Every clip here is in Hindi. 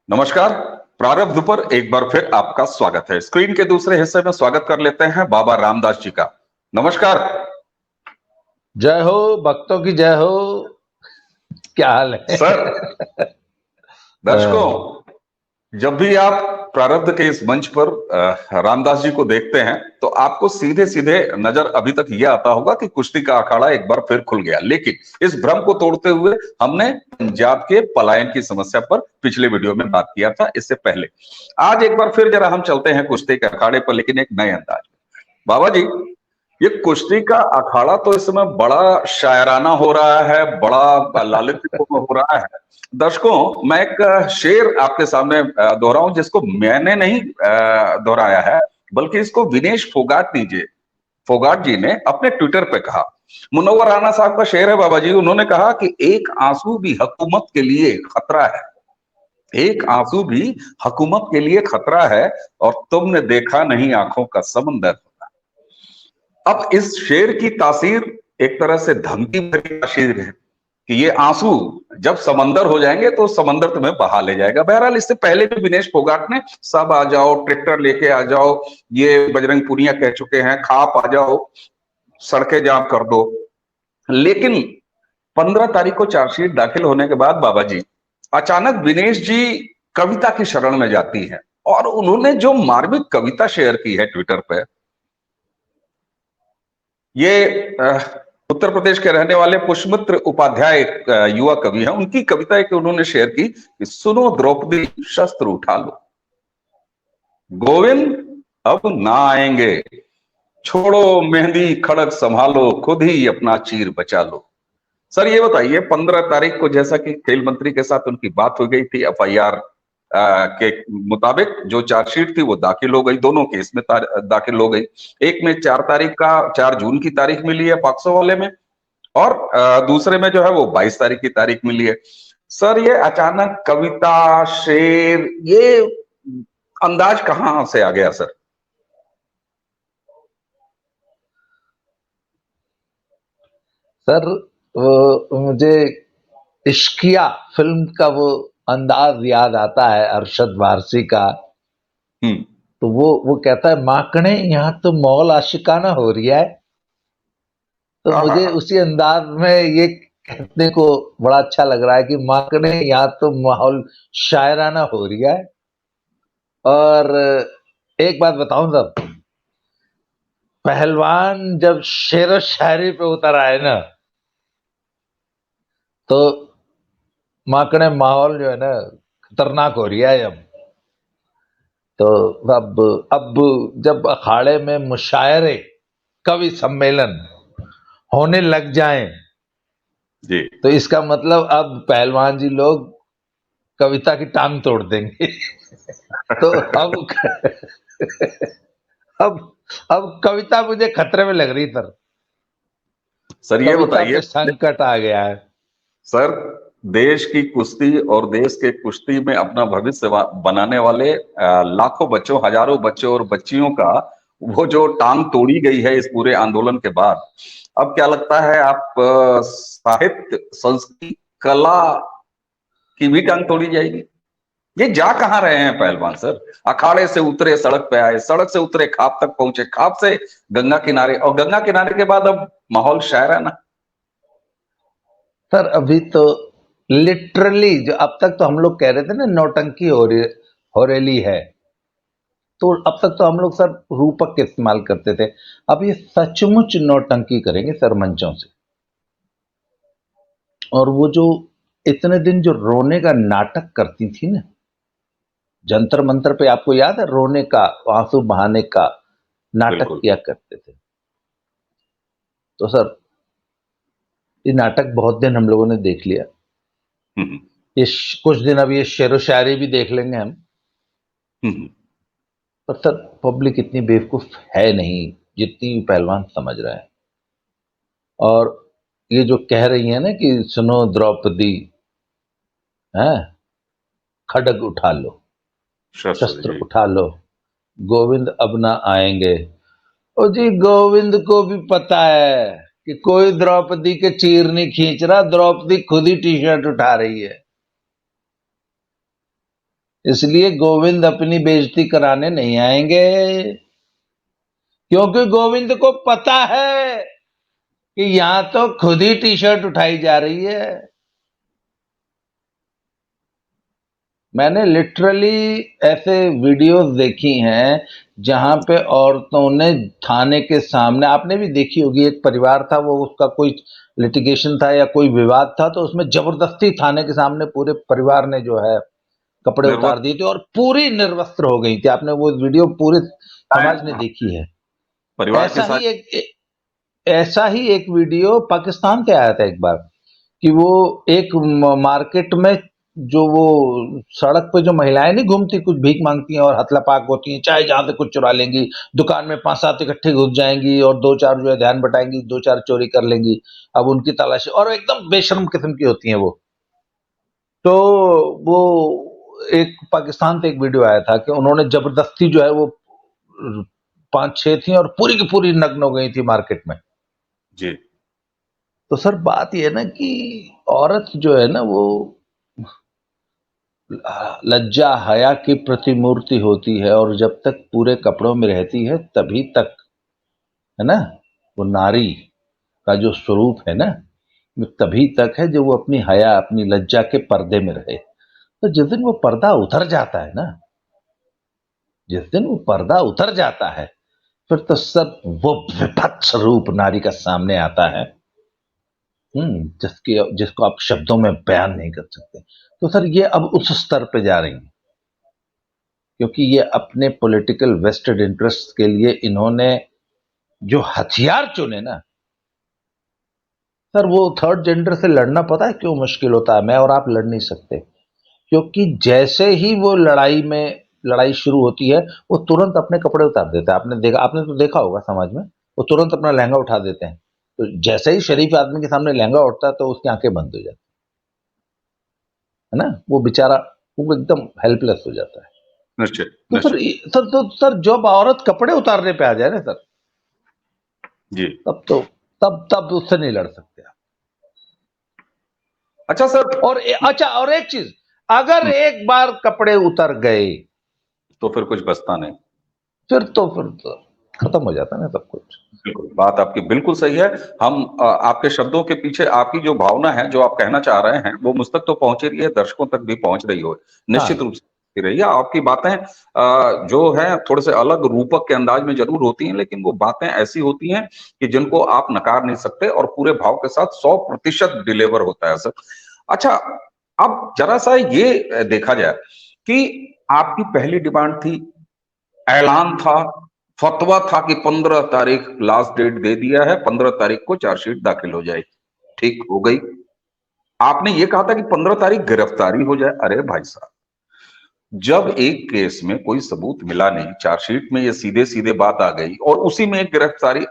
नमस्कार। प्रारब्ध पर एक बार फिर आपका स्वागत है। स्क्रीन के दूसरे हिस्से में स्वागत कर लेते हैं बाबा रामदास जी का। नमस्कार जय हो भक्तों की जय हो। क्या हाल है? सर। दर्शकों, जब भी आप प्रारब्ध के इस मंच पर रामदास जी को देखते हैं तो आपको सीधे सीधे नजर अभी तक यह आता होगा कि कुश्ती का अखाड़ा एक बार फिर खुल गया। लेकिन इस भ्रम को तोड़ते हुए हमने पंजाब के पलायन की समस्या पर पिछले वीडियो में बात किया था। इससे पहले आज एक बार फिर जरा हम चलते हैं कुश्ती के अखाड़े पर, लेकिन एक नए अंदाज में। बाबा जी, ये कुश्ती का अखाड़ा तो इस समय बड़ा शायराना हो रहा है, बड़ा लालित्यपूर्ण हो रहा है। दर्शकों, मैं एक शेर आपके सामने दोहराऊं जिसको मैंने नहीं दोहराया है, बल्कि इसको विनेश फोगाट जी ने अपने ट्विटर पे कहा। मुनव्वर राणा साहब का शेर है बाबा जी। उन्होंने कहा कि एक आंसू भी हुकूमत के लिए खतरा है, एक आंसू भी हुकूमत के लिए खतरा है, और तुमने देखा नहीं आंखों का समंदर। अब इस शेर की तासीर एक तरह से धमकी भरी तासीर है कि ये आंसू जब समंदर हो जाएंगे तो समंदर तुम्हें बहा ले जाएगा। बहरहाल, इससे पहले भी विनेश फोगाट ने सब आ जाओ, ट्रैक्टर लेके आ जाओ, ये बजरंग पुनिया कह चुके हैं, खाप आ जाओ, सड़कें जाम कर दो। लेकिन 15 तारीख को चार्जशीट दाखिल होने के बाद बाबा जी, अचानक विनेश जी कविता की शरण में जाती है और उन्होंने जो मार्मिक कविता शेयर की है ट्विटर पे। ये उत्तर प्रदेश के रहने वाले पुष्पमित्र उपाध्याय एक युवा कवि हैं। उनकी कविता एक उन्होंने शेयर की कि सुनो द्रौपदी शस्त्र उठा लो, गोविंद अब ना आएंगे, छोड़ो मेहंदी खड़ग संभालो, खुद ही अपना चीर बचा लो। सर, ये बताइए, 15 तारीख को जैसा कि खेल मंत्री के साथ उनकी बात हो गई थी, एफआईआर के मुताबिक जो चार्जशीट थी वो दाखिल हो गई, दोनों केस में दाखिल हो गई। एक में 4 जून की तारीख मिली है पॉक्सो वाले में, और दूसरे में जो है वो 22 तारीख की तारीख मिली है। सर, ये अचानक कविता शेर, ये अंदाज कहां से आ गया सर? सर, वो मुझे इश्किया फिल्म का वो अंदाज याद आता है, अरशद वारसी का। तो वो कहता है, माकड़े यहाँ तो मौल आशिकाना हो रही है। तो मुझे उसी अंदाज में ये कहने को बड़ा अच्छा लग रहा है कि माकड़े यहाँ तो माहौल शायराना हो रही है। और एक बात बताऊं सर, पहलवान जब शेर शायरी पे उतर आए ना, तो माकड़े माहौल जो है ना खतरनाक हो रही है अब। तो अब जब अखाड़े में मुशायरे, कवि सम्मेलन होने लग जाएं जी, तो इसका मतलब अब पहलवान जी लोग कविता की टांग तोड़ देंगे। तो अब अब कविता मुझे खतरे में लग रही सर। सर ये कविता बताइए पे संकट आ गया है सर, देश की कुश्ती और देश के कुश्ती में अपना भविष्य बनाने वाले लाखों बच्चों, हजारों बच्चों और बच्चियों का वो जो टांग तोड़ी गई है इस पूरे आंदोलन के बाद, अब क्या लगता है आप साहित्य, संस्कृति, कला की भी टांग तोड़ी जाएगी? ये जा कहाँ रहे हैं पहलवान सर? अखाड़े से उतरे, सड़क पे आए, सड़क से उतरे, खाप तक पहुंचे, खाप से गंगा किनारे, और गंगा किनारे के बाद अब माहौल शायराना। सर। अभी तो लिटरली जो अब तक तो हम लोग कह रहे थे ना नौटंकी हो रही है, तो अब तक तो हम लोग सर रूपक के इस्तेमाल करते थे। अब ये सचमुच नौटंकी करेंगे सर मंचों से। और वो जो इतने दिन जो रोने का नाटक करती थी ना, जंतर मंतर पे आपको याद है, रोने का, आंसू बहाने का नाटक किया करते थे। तो सर ये नाटक बहुत दिन हम लोगों ने देख लिया। ये कुछ दिन अब ये शेरो शायरी भी देख लेंगे हम। पर सर पब्लिक इतनी बेवकूफ है नहीं जितनी पहलवान समझ रहा है। और ये जो कह रही है ना कि सुनो द्रौपदी, है खड्ग उठा लो, शस्त्र उठा लो, गोविंद अब ना आएंगे। ओ जी, गोविंद को भी पता है कि कोई द्रौपदी के चीर नहीं खींच रहा, द्रौपदी खुद ही टी शर्ट उठा रही है। इसलिए गोविंद अपनी बेइज्जती कराने नहीं आएंगे, क्योंकि गोविंद को पता है कि यहां तो खुद ही टी शर्ट उठाई जा रही है। मैंने लिटरली ऐसे वीडियोस देखी हैं जहां पे औरतों ने थाने के सामने, आपने भी देखी होगी, एक परिवार था, वो उसका कोई लिटिगेशन था या कोई विवाद था, तो उसमें जबरदस्ती थाने के सामने पूरे परिवार ने जो है कपड़े उतार दिए थे और पूरी निर्वस्त्र हो गई थी। आपने वो वीडियो पूरे समाज ने देखी है। परिवार के साथ ऐसा ही एक वीडियो पाकिस्तान से आया था एक बार, कि वो एक मार्केट में, जो वो सड़क पे जो महिलाएं नहीं घूमती, कुछ भीख मांगती हैं और हथलापाक होती हैं, चाहे जहां से कुछ चुरा लेंगी, दुकान में 5-7 इकट्ठे घुस जाएंगी और 2-4 जो है ध्यान बटाएंगी, 2-4 चोरी कर लेंगी। अब उनकी तलाशी, और एकदम बेशर्म किस्म की होती हैं वो। तो वो एक पाकिस्तान से एक वीडियो आया था कि उन्होंने जबरदस्ती जो है वो 5-6 थी और पूरी की पूरी नग्न हो गई थी मार्केट में जी। तो सर बात यह है ना कि औरत जो है ना वो लज्जा हया की प्रतिमूर्ति होती है, और जब तक पूरे कपड़ों में रहती है तभी तक, है ना, वो नारी का जो स्वरूप है ना, वो तभी तक है जो वो अपनी हया, अपनी लज्जा के पर्दे में रहे। तो जिस दिन वो पर्दा उतर जाता है ना, जिस दिन वो पर्दा उतर जाता है, फिर तो सब वो विभत्स रूप नारी का सामने आता है, जिसको आप शब्दों में बयान नहीं कर सकते। तो सर ये अब उस स्तर पे जा रही हैं, क्योंकि ये अपने पॉलिटिकल वेस्टेड इंटरेस्ट के लिए इन्होंने जो हथियार चुने ना सर, वो थर्ड जेंडर से लड़ना पता है क्यों मुश्किल होता है? मैं और आप लड़ नहीं सकते, क्योंकि जैसे ही वो लड़ाई शुरू होती है, वो तुरंत अपने कपड़े उतार देता है। आपने तो देखा होगा समाज में, वो तुरंत अपना लहंगा उठा देते हैं। तो जैसे ही शरीफ आदमी के सामने लहंगा उठता है तो उसकी आंखें बंद हो जाती है ना, वो बेचारा वो एकदम हेल्पलेस हो जाता है। निश्चित तो सर जब औरत कपड़े उतारने पे आ जाए ना सर, जी, तब उससे नहीं लड़ सकते आप। अच्छा सर, और एक चीज, अगर एक बार कपड़े उतर गए तो फिर कुछ बचता नहीं, फिर तो खत्म हो जाता है ना सब कुछ। बिल्कुल, बात आपकी बिल्कुल सही है। हम आपके शब्दों के पीछे आपकी जो भावना है, जो आप कहना चाह रहे हैं, वो मुझ तक तो पहुंच ही रही है, दर्शकों तक भी पहुंच रही हो, निश्चित रूप से रही है। आपकी बातें जो है थोड़े से अलग रूपक के अंदाज में जरूर होती हैं, लेकिन वो बातें ऐसी होती हैं कि जिनको आप नकार नहीं सकते और पूरे भाव के साथ 100% डिलीवर होता है सर। अच्छा, अब जरा सा ये देखा जाए कि आपकी पहली डिमांड थी, ऐलान था, फतवा था कि 15 तारीख लास्ट डेट दे दिया है, 15 तारीख को चार्जशीट दाखिल हो जाएगी, ठीक हो गई। आपने ये कहा था कि 15 तारीख गिरफ्तारी हो जाए। अरे भाई साहब, जब एक केस में कोई सबूत मिला नहीं, चार्जशीट में ये सीधे सीधे बात आ गई और उसी में एक गिरफ्तारी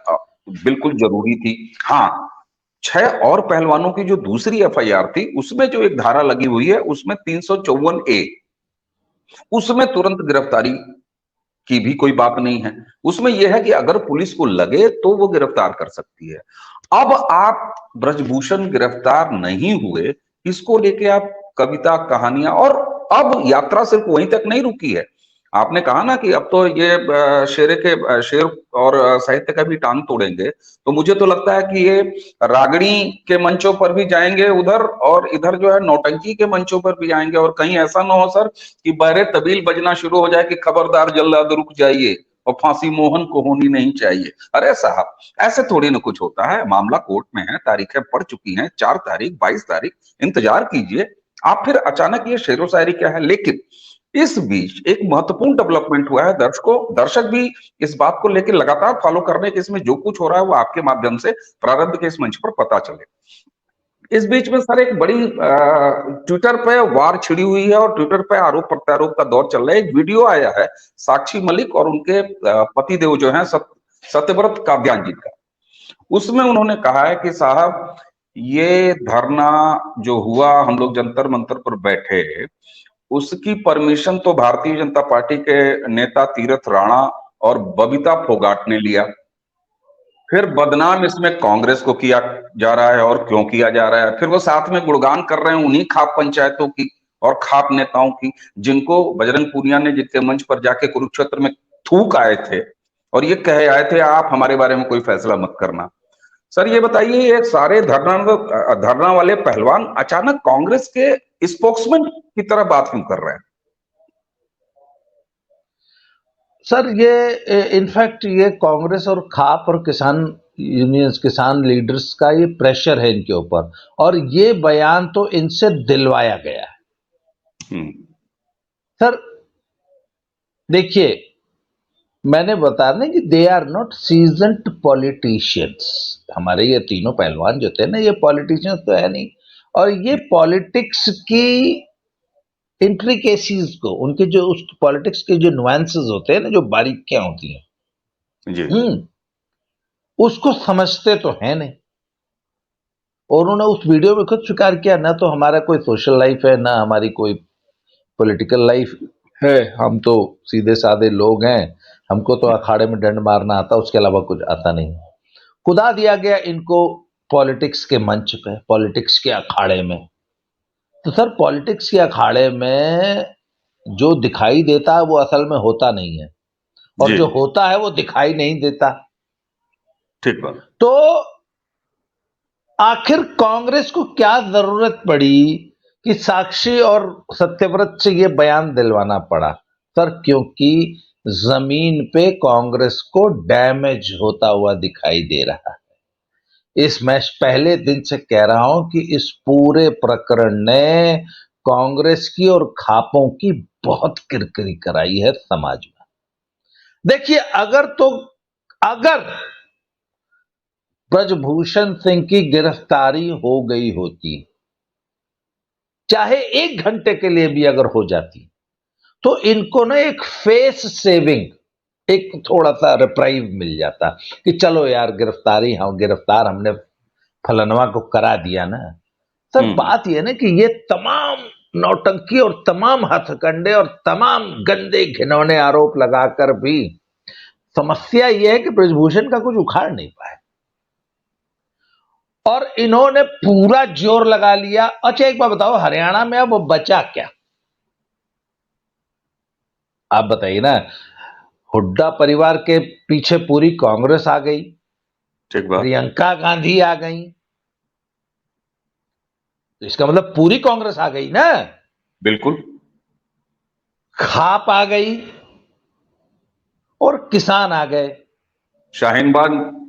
बिल्कुल जरूरी थी। हाँ, 6 और पहलवानों की जो दूसरी एफआईआर थी, उसमें जो एक धारा लगी हुई है, उसमें 354A, उसमें तुरंत गिरफ्तारी की भी कोई बात नहीं है। उसमें यह है कि अगर पुलिस को लगे तो वो गिरफ्तार कर सकती है। अब आप ब्रजभूषण गिरफ्तार नहीं हुए, इसको लेके आप कविता, कहानियां, और अब यात्रा सिर्फ वहीं तक नहीं रुकी है। आपने कहा ना कि अब तो ये शेर और साहित्य का भी टांग तोड़ेंगे, तो मुझे तो लगता है कि ये रागड़ी के मंचों पर भी जाएंगे उधर, और इधर जो है नौटंकी के मंचों पर भी आएंगे। और कहीं ऐसा ना हो सर कि बहरे तबील बजना शुरू हो जाए कि खबरदार जल्लाद रुक जाइए और फांसी मोहन को होनी नहीं चाहिए। अरे साहब, ऐसे थोड़ी ना कुछ होता है। मामला कोर्ट में है, तारीखें पड़ चुकी हैं, 4 तारीख, 22 तारीख, इंतजार कीजिए। आप फिर अचानक ये शेरो शायरी क्या है। लेकिन इस बीच एक महत्वपूर्ण डेवलपमेंट हुआ है, दर्शक भी इस बात को लेकर लगातार फॉलो कर रहे हैं कि इसमें जो कुछ हो रहा है वो आपके माध्यम से प्रारंभ के इस मंच पर पता चले। इस बीच में सर एक बड़ी ट्विटर पे वार छिड़ी हुई है और ट्विटर पे आरोप प्रत्यारोप का दौर चल रहा है। एक वीडियो आया है साक्षी मलिक और उनके पतिदेव जो हैं सत्यव्रत काव्यांजी का। उसमें उन्होंने कहा है कि साहब, ये धरना जो हुआ, हम लोग जंतर मंतर पर बैठे, उसकी परमिशन तो भारतीय जनता पार्टी के नेता तीरथ राणा और बबीता फोगाट ने लिया। फिर बदनाम इसमें कांग्रेस को किया जा रहा है, और क्यों किया जा रहा है। फिर वो साथ में गुणगान कर रहे हैं उन्हीं खाप पंचायतों की और खाप नेताओं की, जिनको बजरंग पूनिया ने जिनके मंच पर जाके कुरुक्षेत्र में थूक आए थे और ये कहे आए थे आप हमारे बारे में कोई फैसला मत करना। सर ये बताइए, ये सारे धरना वाले पहलवान अचानक कांग्रेस के स्पोक्समैन की तरह बात क्यों कर रहे हैं? सर ये इनफैक्ट ये कांग्रेस और खाप और किसान यूनियंस, किसान लीडर्स का ये प्रेशर है इनके ऊपर, और ये बयान तो इनसे दिलवाया गया है। सर देखिए, मैंने बताया ना कि they are not seasoned politicians. हमारे ये तीनों पहलवान जो थे ना, ये पॉलिटिशियंस तो है नहीं, और ये पॉलिटिक्स की इंट्रिकेसीज को, उनके जो उस पॉलिटिक्स के जो नुआंसेस होते हैं ना, जो बारीकियां होती हैं जी। उसको समझते तो है नहीं। और उन्होंने उस वीडियो में खुद स्वीकार किया, ना तो हमारा कोई सोशल लाइफ है, ना हमारी कोई पॉलिटिकल लाइफ है, हम तो सीधे साधे लोग हैं, हमको तो अखाड़े में डंड मारना आता, उसके अलावा कुछ आता नहीं। खुदा दिया गया इनको पॉलिटिक्स के मंच पे, पॉलिटिक्स के अखाड़े में। तो सर पॉलिटिक्स के अखाड़े में जो दिखाई देता है वो असल में होता नहीं है, और जो होता है वो दिखाई नहीं देता। ठीक बात। तो आखिर कांग्रेस को क्या जरूरत पड़ी कि साक्षी और सत्यव्रत से ये बयान दिलवाना पड़ा? सर क्योंकि जमीन पे कांग्रेस को डैमेज होता हुआ दिखाई दे रहा है। इस मैं पहले दिन से कह रहा हूं कि इस पूरे प्रकरण ने कांग्रेस की और खापों की बहुत किरकिरी कराई है समाज में। देखिए, अगर ब्रजभूषण सिंह की गिरफ्तारी हो गई होती, चाहे 1 घंटे के लिए भी अगर हो जाती, तो इनको ना एक फेस सेविंग, एक थोड़ा सा रिप्राइव मिल जाता कि चलो यार गिरफ्तार हमने फलनवा को करा दिया ना। सर बात यह ना कि ये तमाम नौटंकी और तमाम हथकंडे और तमाम गंदे घिनौने आरोप लगाकर भी समस्या यह है कि ब्रजभूषण का कुछ उखाड़ नहीं पाए, और इन्होंने पूरा जोर लगा लिया। अच्छा एक बात बताओ, हरियाणा में अब वो बचा क्या? आप बताइए ना। हुड्डा परिवार के पीछे पूरी कांग्रेस आ गई, प्रियंका गांधी आ गई, तो इसका मतलब पूरी कांग्रेस आ गई ना। बिल्कुल। खाप आ गई और किसान आ गए, शाहीनबाग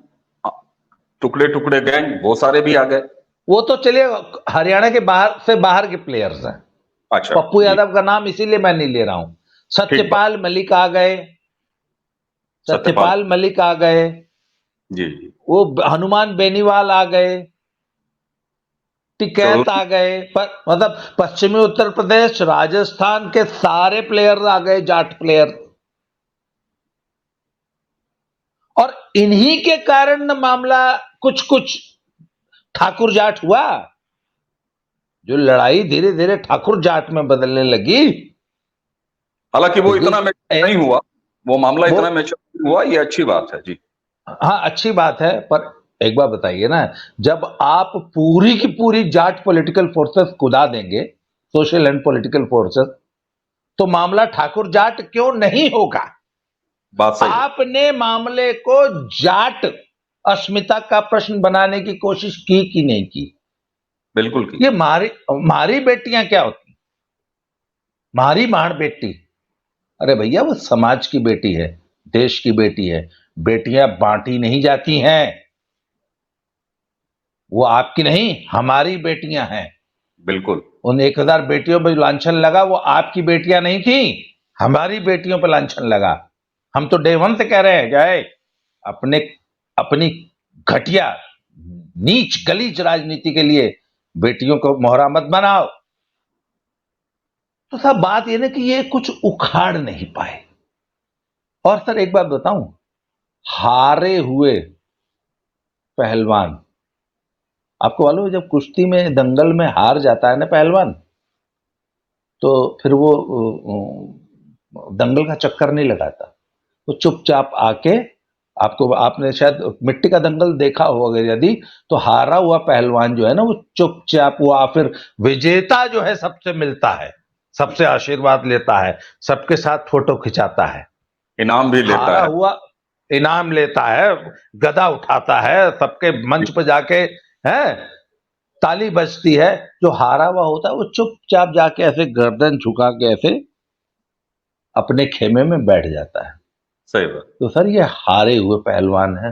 टुकड़े टुकड़े गैंग वो सारे भी आ गए। वो तो चलिए हरियाणा के बाहर के प्लेयर्स हैं। अच्छा, पप्पू यादव का नाम इसीलिए मैं नहीं ले रहा हूं। सत्यपाल मलिक आ गए, सत्यपाल मलिक आ गए जी। वो हनुमान बेनीवाल आ गए, टिकैत आ गए, मतलब पश्चिमी उत्तर प्रदेश, राजस्थान के सारे प्लेयर्स आ गए, जाट प्लेयर। और इन्हीं के कारण न मामला कुछ कुछ ठाकुर जाट हुआ। जो लड़ाई धीरे धीरे ठाकुर जाट में बदलने लगी, हालांकि वो इतना मैच्योर नहीं हुआ, वो मामला इतना मैच्योर हुआ, ये अच्छी बात है जी। हाँ अच्छी बात है, पर एक बात बताइए ना, जब आप पूरी की पूरी जाट पॉलिटिकल फोर्सेस कुदा देंगे, सोशल एंड पॉलिटिकल फोर्सेस, तो मामला ठाकुर जाट क्यों नहीं होगा? बात सही। आपने मामले को जाट अस्मिता का प्रश्न बनाने की कोशिश की कि नहीं की? बिल्कुल की। ये मारी बेटियां क्या होती? मारी मार बेटी, अरे भैया वो समाज की बेटी है, देश की बेटी है। बेटियां बांटी नहीं जाती हैं, वो आपकी नहीं हमारी बेटियां हैं। बिल्कुल। उन 1000 बेटियों पर लांछन लगा, वो आपकी बेटियां नहीं थी, हमारी बेटियों पर लांछन लगा। हम तो डे 1 से कह रहे हैं जाए अपनी घटिया नीच गलीज राजनीति के लिए बेटियों को मोहरा मत बनाओ। तो सब बात यह ना कि ये कुछ उखाड़ नहीं पाए। और सर एक बात बताऊं, हारे हुए पहलवान, आपको मालूम है जब कुश्ती में दंगल में हार जाता है ना पहलवान, तो फिर वो दंगल का चक्कर नहीं लगाता, वो चुपचाप आके आपने शायद मिट्टी का दंगल देखा होगा यदि, तो हारा हुआ पहलवान जो है ना वो चुपचाप, वो फिर विजेता जो है सबसे मिलता है, सबसे आशीर्वाद लेता है, सबके साथ फोटो खिंचाता है, इनाम भी लेता हारा है, हुआ इनाम लेता है, गदा उठाता है, सबके मंच पर जाके है ताली बजती है। जो हारा हुआ होता है वो चुपचाप जाके ऐसे गर्दन झुका के ऐसे अपने खेमे में बैठ जाता है। सही बात। तो सर ये हारे हुए पहलवान है।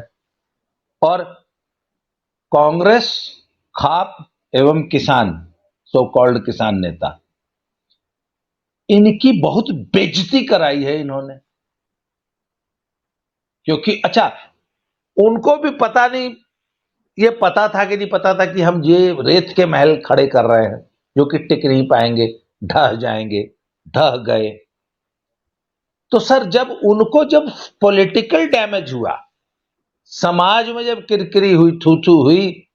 और कांग्रेस, खाप एवं किसान, सो कॉल्ड किसान नेता, इनकी बहुत बेइज्जती कराई है इन्होंने। क्योंकि अच्छा, उनको भी पता नहीं, ये पता था कि नहीं पता था कि हम ये रेत के महल खड़े कर रहे हैं जो कि टिक नहीं पाएंगे, ढह जाएंगे, ढह गए। तो सर जब पॉलिटिकल डैमेज हुआ, समाज में जब किरकिरी हुई, थू थू हुई,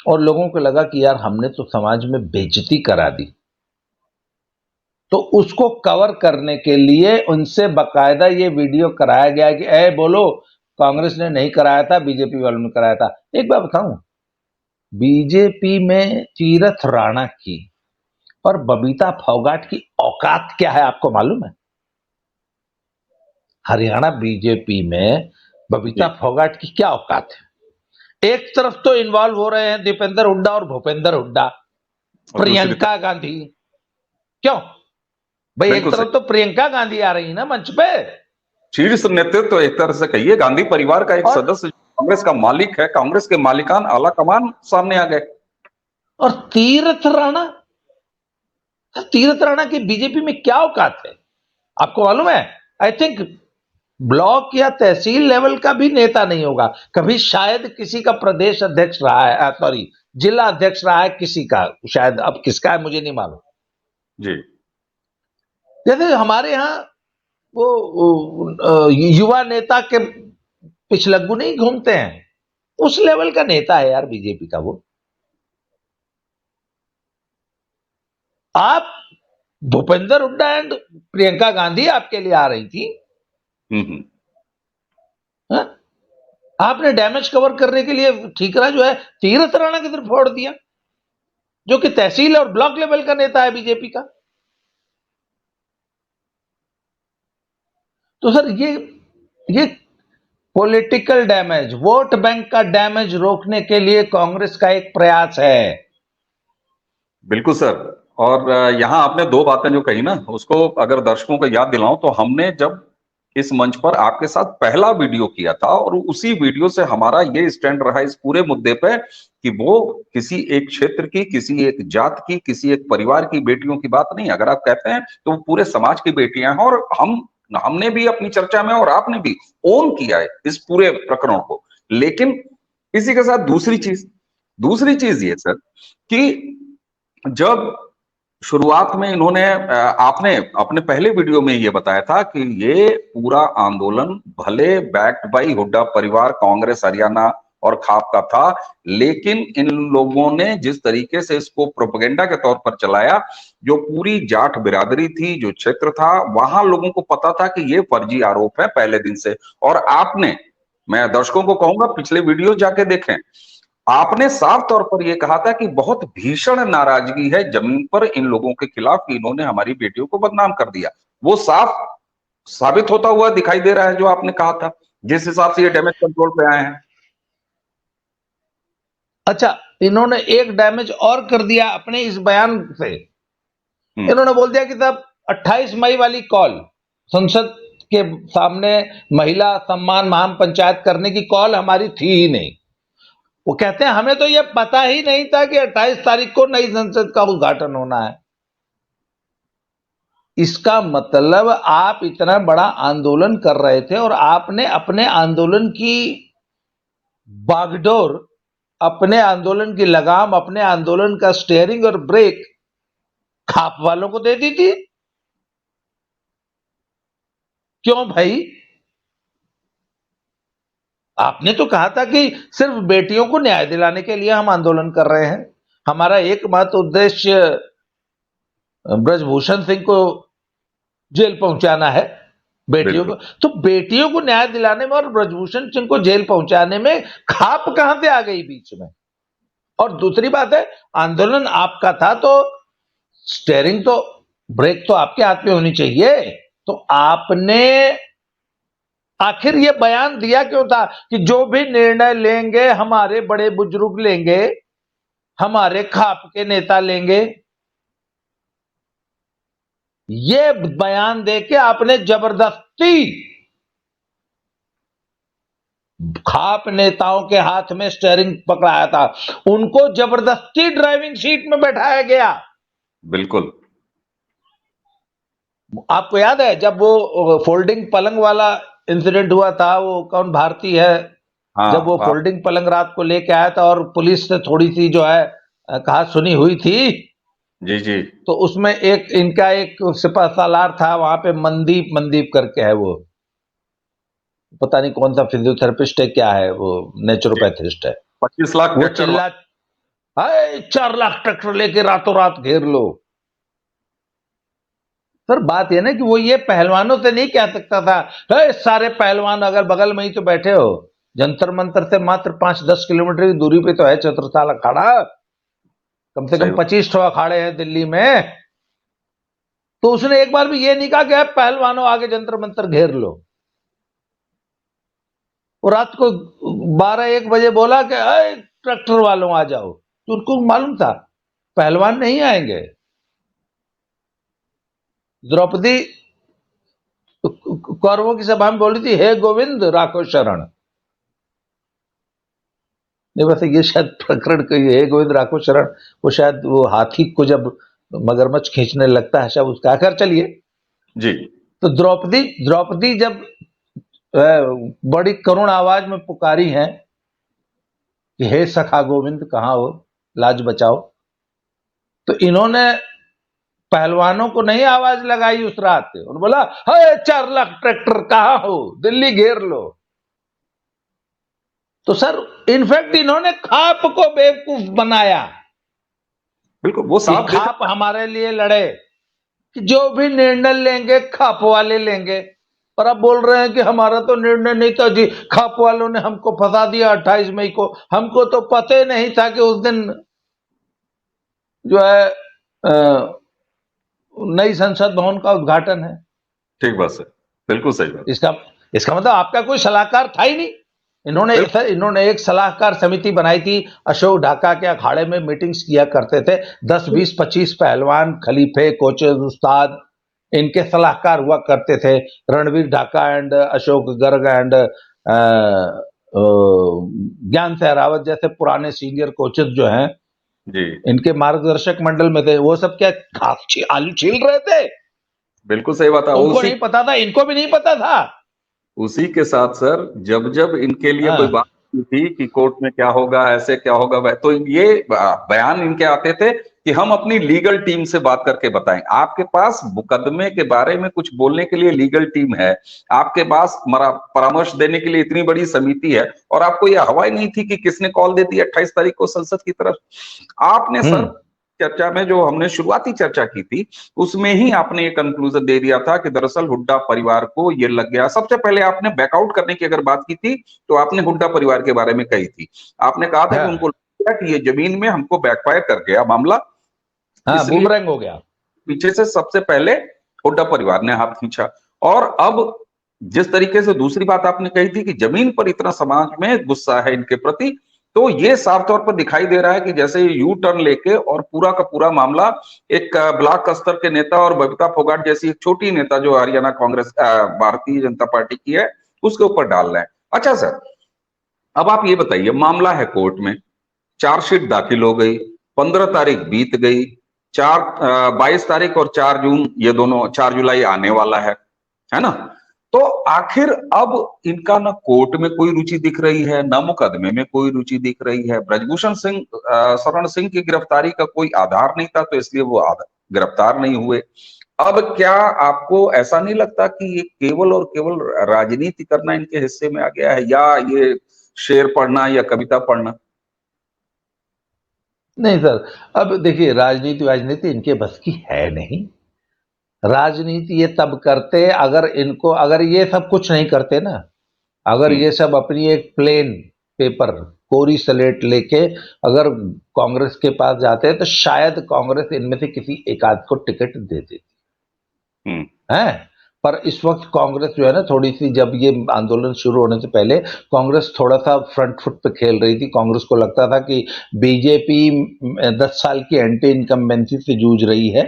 और लोगों को लगा कि यार हमने तो समाज में बेइज्जती करा दी, तो उसको कवर करने के लिए उनसे बकायदा ये वीडियो कराया गया कि ए बोलो कांग्रेस ने नहीं कराया था, बीजेपी वालों ने कराया था। एक बात बताऊं, बीजेपी में तीरथ राणा की और बबीता फोगाट की औकात क्या है आपको मालूम है? हरियाणा बीजेपी में बबीता फोगाट की क्या औकात है? एक तरफ तो इन्वॉल्व हो रहे हैं दीपेंद्र हुड्डा और भूपेंद्र हुड्डा, प्रियंका गांधी। क्यों भाई, एक तरफ तो प्रियंका गांधी आ रही है ना मंच पे, शीर्ष नेतृत्व एक तरह से कहिए, गांधी परिवार का एक सदस्य कांग्रेस का मालिक है, कांग्रेस के मालिकान आला कमान सामने आ गए। और तीरथ राणा की बीजेपी में क्या औकात है आपको मालूम है? आई थिंक ब्लॉक या तहसील लेवल का भी नेता नहीं होगा, कभी शायद किसी का प्रदेश अध्यक्ष रहा है, सॉरी जिला अध्यक्ष रहा है किसी का, शायद अब किसका है मुझे नहीं मालूम जी। जैसे हमारे यहाँ वो युवा नेता के पिछलग्गू नहीं घूमते हैं, उस लेवल का नेता है यार बीजेपी का वो। आप भूपेंद्र हुड्डा एंड प्रियंका गांधी आपके लिए आ रही थी, हा? आपने डैमेज कवर करने के लिए ठीकरा जो है तीरथ राणा की तरफ फोड़ दिया, जो कि तहसील और ब्लॉक लेवल का नेता है बीजेपी का। तो सर ये पॉलिटिकल डैमेज, वोट बैंक का डैमेज रोकने के लिए कांग्रेस का एक प्रयास है। बिल्कुल सर। और यहां आपने दो बातें जो कही ना, उसको अगर दर्शकों को याद दिलाऊं तो हमने जब इस मंच पर आपके साथ पहला वीडियो किया था, और उसी वीडियो से हमारा ये स्टैंड रहा इस पूरे मुद्दे पे कि वो किसी एक क्षेत्र की, किसी एक जात की, किसी एक परिवार की बेटियों की बात नहीं। अगर आप कहते हैं तो वो पूरे समाज की बेटियां हैं, और हमने भी अपनी चर्चा में और आपने भी ओन किया है इस पूरे प्रकरण को। लेकिन इसी के साथ दूसरी चीज ये सर कि जब शुरुआत में इन्होंने आपने अपने पहले वीडियो में ये बताया था कि ये पूरा आंदोलन भले बैक्ड बाई हुड्डा परिवार, कांग्रेस हरियाणा और खाप का था, लेकिन इन लोगों ने जिस तरीके से इसको प्रोपेगेंडा के तौर पर चलाया, जो पूरी जाट बिरादरी थी, जो क्षेत्र था, वहां लोगों को पता था कि ये फर्जी आरोप है पहले दिन से। और आपने, मैं दर्शकों को कहूंगा पिछले वीडियो जाके देखें, आपने साफ तौर पर यह कहा था कि बहुत भीषण नाराजगी है जमीन पर इन लोगों के खिलाफ कि इन्होंने हमारी बेटियों को बदनाम कर दिया। वो साफ साबित होता हुआ दिखाई दे रहा है जो आपने कहा था, जिस हिसाब से ये डैमेज कंट्रोल पे आए हैं। अच्छा, इन्होंने एक डैमेज और कर दिया अपने इस बयान से। इन्होंने बोल दिया कि साहब 28 मई वाली कॉल, संसद के सामने महिला सम्मान महान पंचायत करने की कॉल हमारी थी ही नहीं। वो कहते हैं हमें तो यह पता ही नहीं था कि 28 तारीख को नई संसद का उद्घाटन होना है। इसका मतलब आप इतना बड़ा आंदोलन कर रहे थे और आपने अपने आंदोलन की बागडोर, अपने आंदोलन की लगाम, अपने आंदोलन का स्टीयरिंग और ब्रेक खाप वालों को दे दी थी। क्यों भाई? आपने तो कहा था कि सिर्फ बेटियों को न्याय दिलाने के लिए हम आंदोलन कर रहे हैं, हमारा एकमात्र उद्देश्य ब्रजभूषण सिंह को जेल पहुंचाना है, बेटियों को। तो बेटियों को न्याय दिलाने में और ब्रजभूषण सिंह को जेल पहुंचाने में खाप कहां से आ गई बीच में? और दूसरी बात है, आंदोलन आपका था तो स्टीयरिंग तो ब्रेक तो आपके हाथ में होनी चाहिए। तो आपने आखिर ये बयान दिया क्यों था कि जो भी निर्णय लेंगे हमारे बड़े बुजुर्ग लेंगे, हमारे खाप के नेता लेंगे? ये बयान देके आपने जबरदस्ती खाप नेताओं के हाथ में स्टीयरिंग पकड़ाया था, उनको जबरदस्ती ड्राइविंग सीट में बैठाया गया। बिल्कुल। आपको याद है जब वो फोल्डिंग पलंग वाला इंसिडेंट हुआ था, वो कौन भारती है, जब वो हाँ फोल्डिंग पलंग रात को लेके आया था और पुलिस से थोड़ी सी जो है कहा सुनी हुई थी, जी जी तो उसमें एक इनका एक सिपह सालार था वहां पे, मनदीप मनदीप करके है, वो पता नहीं कौन सा फिजियोथेरेपिस्ट है, क्या है वो, नेचुरोपैथिस्ट है। 25 लाख वो ट्रैक्टर चिल्ला, हाय 4 लाख ट्रैक्टर लेके रातों रात घेर लो। सर बात ये ना कि वो ये पहलवानों से नहीं कह सकता था, हे सारे पहलवान अगल बगल में ही तो बैठे हो, जंतर मंतर से मात्र 5-10 किलोमीटर की दूरी पे तो है छत्रसाल अखाड़ा, कम से सही कम 25 ठो अखाड़े हैं दिल्ली में। तो उसने एक बार भी ये नहीं कहा कि पहलवानों आगे जंतर मंतर घेर लो। वो रात को 12-1 बजे बोला कि ट्रैक्टर वालों आ जाओ, तो उनको मालूम था पहलवान नहीं आएंगे। द्रौपदी कौरवों की सभा में बोली थी, हे गोविंद राखो शरण। नहीं वैसे ये शायद प्रकरण कही है, हे गोविंद राखो शरण, वो शायद वो हाथी को जब मगरमच्छ खींचने लगता है शायद उसका। आखिर चलिए जी। तो द्रौपदी द्रौपदी जब बड़ी करुण आवाज में पुकारी है कि हे सखा गोविंद कहाँ हो, लाज बचाओ, तो इन्होंने पहलवानों को नहीं आवाज लगाई उस रात, उन्होंने बोला हे 4 लाख ट्रैक्टर कहाँ हो, दिल्ली घेर लो। तो सर इनफैक्ट इन्होंने खाप को बेवकूफ बनाया, बिल्कुल वो कि साफ खाप हमारे लिए लड़े, कि जो भी निर्णय लेंगे खाप वाले लेंगे। और अब बोल रहे हैं कि हमारा तो निर्णय नहीं था जी, खाप वालों ने हमको फंसा दिया 28 मई को, हमको तो पता ही नहीं था कि उस दिन जो है नई संसद भवन का उद्घाटन है। ठीक बात है, बिल्कुल सही बात। इसका इसका मतलब आपका कोई सलाहकार था ही नहीं। इन्होंने एक सलाहकार समिति बनाई थी, अशोक ढाका के अखाड़े में मीटिंग्स किया करते थे, 10-20-25 पहलवान, खलीफे, कोचेज, उस्ताद इनके सलाहकार हुआ करते थे। रणवीर ढाका एंड अशोक गर्ग एंड ज्ञान सहरावत जैसे पुराने सीनियर कोचेज जो हैं, जी इनके मार्गदर्शक मंडल में थे। वो सब क्या घास आलू छील रहे थे? बिल्कुल सही बात है। उनको नहीं पता था, इनको भी नहीं पता था। उसी के साथ सर जब जब इनके लिए कोई हाँ बात की थी कि कोर्ट में क्या होगा, ऐसे क्या होगा, तो ये बयान इनके आते थे कि हम अपनी लीगल टीम से बात करके बताएं। आपके पास मुकदमे के बारे में कुछ बोलने के लिए लीगल टीम है, आपके पास परामर्श देने के लिए इतनी बड़ी समिति है, और आपको यह हवा ही नहीं थी कि किसने कॉल दे दी 28 तारीख को संसद की तरफ। आपने सर चर्चा में जो हमने शुरुआती चर्चा की थी उसमें ही आपने ये कंक्लूजन दे दिया था कि दरअसल हुड्डा परिवार को ये लग गया। सबसे पहले आपने बैकआउट करने की अगर बात की थी तो आपने हुड्डा परिवार के बारे में कही थी। आपने कहा था कि उनको लग गया कि ये जमीन में हमको बैकफायर कर गया मामला, इसलिए बूमरैंग हो गया। पीछे से सबसे पहले हुड्डा परिवार ने हाथ खींचा। और अब जिस तरीके से दूसरी बात आपने कही थी कि जमीन पर इतना समाज में गुस्सा है इनके प्रति, तो ये साफ तौर पर दिखाई दे रहा है कि जैसे यू टर्न लेके और पूरा का पूरा मामला एक ब्लॉक स्तर के नेता और बबीता फोगाट जैसी एक छोटी नेता जो हरियाणा कांग्रेस भारतीय जनता पार्टी की है उसके ऊपर डाल रहे हैं। अच्छा सर, अब आप ये बताइए, मामला है कोर्ट में, चार्जशीट दाखिल हो गई, 15 तारीख बीत गई, 22 तारीख और 4 जून ये दोनों 4 जुलाई आने वाला है ना? तो आखिर अब इनका ना कोर्ट में कोई रुचि दिख रही है, ना मुकदमे में कोई रुचि दिख रही है। ब्रजभूषण सिंह शरण सिंह की गिरफ्तारी का कोई आधार नहीं था तो इसलिए वो गिरफ्तार नहीं हुए। अब क्या आपको ऐसा नहीं लगता कि ये केवल और केवल राजनीति करना इनके हिस्से में आ गया है, या ये शेर पढ़ना या कविता पढ़ना? नहीं सर, अब देखिए राजनीति इनके बस की है नहीं। राजनीति ये तब करते अगर ये सब कुछ नहीं करते ना, अगर ये सब अपनी एक प्लेन पेपर कोरी स्लेट लेके अगर कांग्रेस के पास जाते तो शायद कांग्रेस इनमें से किसी एक आध को टिकट दे देती। है। पर इस वक्त कांग्रेस जो है ना, थोड़ी सी, जब ये आंदोलन शुरू होने से पहले कांग्रेस थोड़ा सा फ्रंट फुट पे खेल रही थी। कांग्रेस को लगता था कि बीजेपी 10 साल की एंटी इनकम्बेंसी से जूझ रही है,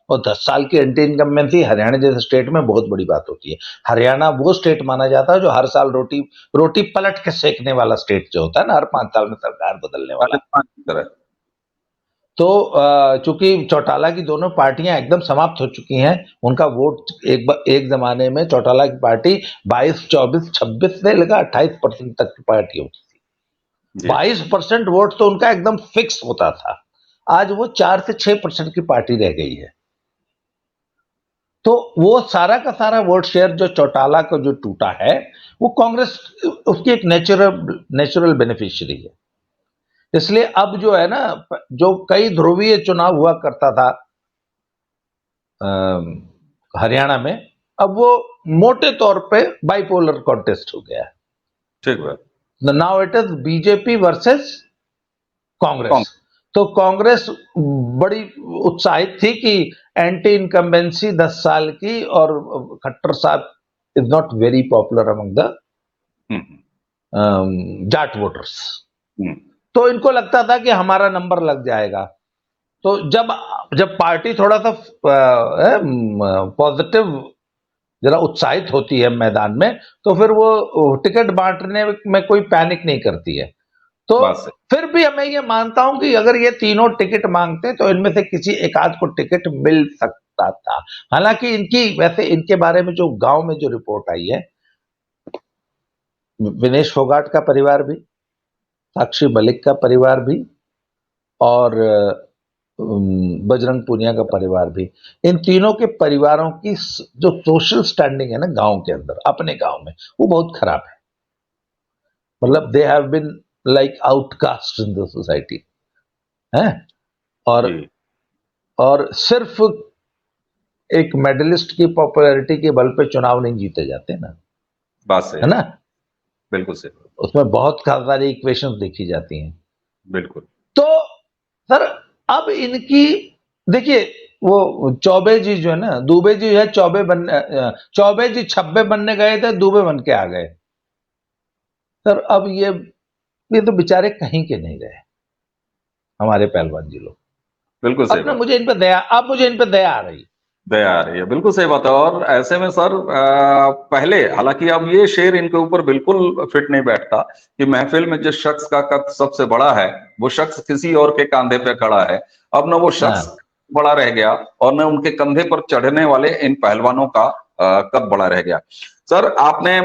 और 10 साल की एंटी इनकम्बेंसी हरियाणा जैसे स्टेट में बहुत बड़ी बात होती है। हरियाणा वो स्टेट माना जाता है जो हर साल रोटी पलट के सेकने वाला स्टेट जो होता है ना, हर 5 साल में सरकार बदलने वाला। तो चूंकि चौटाला की दोनों पार्टियां एकदम समाप्त हो चुकी हैं, उनका वोट एक जमाने में चौटाला की पार्टी 22, 24, 26 से लेकर 28% तक की पार्टी होती थी। 22% वोट तो उनका एकदम फिक्स होता था। आज वो 4 से 6% की पार्टी रह गई है। तो वो सारा का सारा वोट शेयर जो चौटाला को जो टूटा है, वो कांग्रेस उसकी एक नेचुरल बेनिफिशियरी है। इसलिए अब जो है ना, जो कई ध्रुवीय चुनाव हुआ करता था हरियाणा में, अब वो मोटे तौर पे बाइपोलर कॉन्टेस्ट हो गया है। ठीक है। Now it is BJP versus Congress. तो कांग्रेस बड़ी उत्साहित थी कि एंटी इनकम्बेंसी 10 साल की, और खट्टर साहब is not very popular among the Jat voters. तो इनको लगता था कि हमारा नंबर लग जाएगा। तो जब पार्टी थोड़ा सा पॉजिटिव, जरा उत्साहित होती है मैदान में, तो फिर वो टिकट बांटने में कोई पैनिक नहीं करती है। तो फिर भी मैं ये मानता हूं कि अगर ये तीनों टिकट मांगते तो इनमें से किसी एक आध को टिकट मिल सकता था। हालांकि इनके बारे में जो गांव में जो रिपोर्ट आई है, विनेश फोगाट का परिवार भी, साक्षी मलिक का परिवार भी, और बजरंग पूनिया का परिवार भी, इन तीनों के परिवारों की जो सोशल स्टैंडिंग है ना गांव के अंदर, अपने गांव में, वो बहुत खराब है। मतलब they have been like outcast in the society है। और सिर्फ एक मेडलिस्ट की पॉपुलैरिटी के बल पे चुनाव नहीं जीते जाते ना, बात सही है ना। बिल्कुल सही। उसमें बहुत सारी इक्वेशंस देखी जाती हैं। बिल्कुल। तो सर अब इनकी देखिए, वो चौबे जी जो है ना, दुबे जी है, चौबे जी छब्बे बनने गए थे, दुबे बन के आ गए। सर अब ये तो बेचारे कहीं के नहीं रहे, हमारे पहलवान जी लोग। बिल्कुल सही बात। मुझे इन पे दया आ रही है। बिल्कुल सही बात है। और ऐसे में सर पहले, हालांकि अब ये शेर इनके ऊपर बिल्कुल फिट नहीं बैठता कि महफिल में जिस शख्स का कद सबसे बड़ा है, वो शख्स किसी और के कंधे पे खड़ा है। अब न वो शख्स बड़ा रह गया, और न उनके कंधे पर चढ़ने वाले इन पहलवानों का कद बड़ा रह गया। सर आपने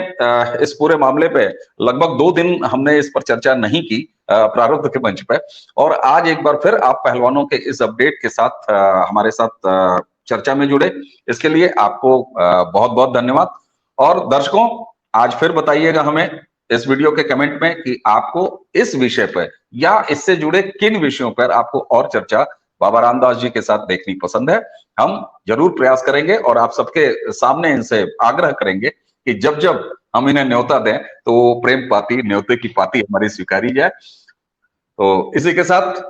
इस पूरे मामले पे लगभग 2 दिन हमने इस पर चर्चा नहीं की प्रारब्ध के मंच पे, और आज एक बार फिर आप पहलवानों के इस अपडेट के साथ हमारे साथ चर्चा में जुड़े। इसके लिए आपको बहुत बहुत धन्यवाद। और दर्शकों, आज फिर बताइएगा हमें इस वीडियो के कमेंट में कि आपको इस विषय पर या इससे जुड़े किन विषयों पर आपको और चर्चा बाबा रामदास जी के साथ देखनी पसंद है। हम जरूर प्रयास करेंगे और आप सबके सामने इनसे आग्रह करेंगे कि जब जब हम इन्हें न्योता दें तो प्रेम पाती, न्योते की पाती हमारी स्वीकारी जाए। तो इसी के साथ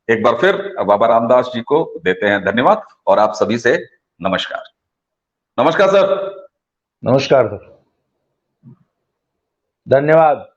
एक बार फिर बाबा रामदास जी को देते हैं धन्यवाद, और आप सभी से नमस्कार। नमस्कार सर। नमस्कार सर, धन्यवाद।